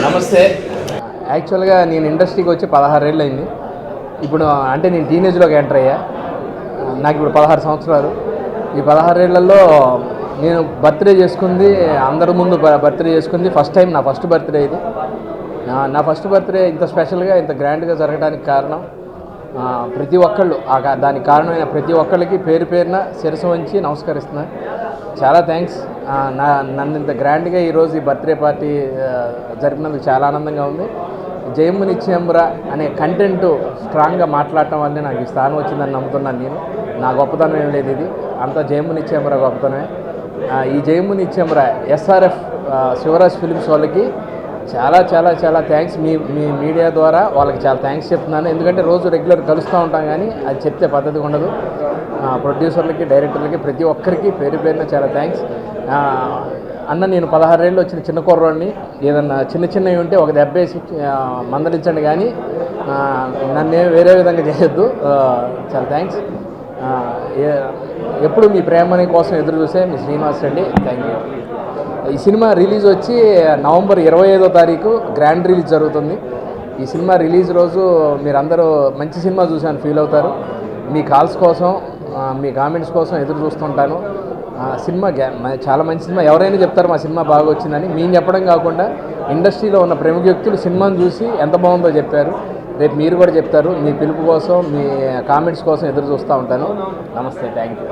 నమస్తే. యాక్చువల్గా నేను ఇండస్ట్రీకి వచ్చి 16 ఏళ్ళు అయింది. ఇప్పుడు అంటే నేను టీనేజ్లోకి ఎంటర్ అయ్యా. నాకు ఇప్పుడు 16 సంవత్సరాలు. ఈ 16 ఏళ్లలో నేను బర్త్డే చేసుకుంది, అందరి ముందు బర్త్డే చేసుకుంది ఫస్ట్ టైం. నా ఫస్ట్ బర్త్డే ఇది. నా ఫస్ట్ బర్త్డే ఇంత స్పెషల్గా ఇంత గ్రాండ్గా జరగడానికి కారణం ప్రతి ఒక్కళ్ళు, దానికి కారణమైన ప్రతి ఒక్కళ్ళకి పేరు పేరున శిరస్సు వంచి నమస్కరిస్తున్నా. చాలా థ్యాంక్స్. నన్ను ఇంత గ్రాండ్గా ఈరోజు ఈ బర్త్డే పార్టీ జరిపినందుకు చాలా ఆనందంగా ఉంది. జయము నిత్యంబురా అనే కంటెంట్ స్ట్రాంగ్గా మాట్లాడటం వల్లే నాకు ఈ స్థానం వచ్చిందని నమ్ముతున్నాను నేను. నా గొప్పతనం ఏం లేదు, ఇది అంతా జయము నిత్యంబురా గొప్పతనమే. ఈ జయము నిత్యంబురా ఎస్ఆర్ఎఫ్ శివరాజ్ ఫిలిమ్స్ వాళ్ళకి చాలా చాలా చాలా థ్యాంక్స్. మీ మీడియా ద్వారా వాళ్ళకి చాలా థ్యాంక్స్ చెప్తున్నాను. ఎందుకంటే రోజు రెగ్యులర్ కలుస్తూ ఉంటాం, కానీ అది చెప్తే పద్ధతి ఉండదు. ప్రొడ్యూసర్లకి, డైరెక్టర్లకి, ప్రతి ఒక్కరికి పేరు పేరున చాలా థ్యాంక్స్. అన్న, నేను 16 ఏళ్ళు వచ్చిన చిన్న కుర్రోడిని. ఏదన్నా చిన్నవి ఉంటే ఒక దెబ్బేసి మందలించండి, కానీ నన్ను వేరే విధంగా చేయొద్దు. చాలా థ్యాంక్స్. ఎప్పుడు మీ ప్రేమని కోసం ఎదురు చూసే మీ శ్రీనివాస్ రెడ్డి. Thank you. ఈ సినిమా రిలీజ్ వచ్చి నవంబర్ 25వ తారీఖు గ్రాండ్ రిలీజ్ జరుగుతుంది. ఈ సినిమా రిలీజ్ రోజు మీరందరూ మంచి సినిమా చూసాను ఫీల్ అవుతారు. మీ కాల్స్ కోసం, మీ కామెంట్స్ కోసం ఎదురు చూస్తుంటాను. సినిమా చాలా మంచి సినిమా. ఎవరైనా చెప్తారు మా సినిమా బాగా వచ్చిందని. మేము చెప్పడం కాకుండా ఇండస్ట్రీలో ఉన్న ప్రముఖ వ్యక్తులు సినిమాను చూసి ఎంత బాగుందో చెప్పారు. రేపు మీరు కూడా చెప్తారు. మీ పిలుపు కోసం, మీ కామెంట్స్ కోసం ఎదురు చూస్తూ ఉంటాను. నమస్తే. Thank you.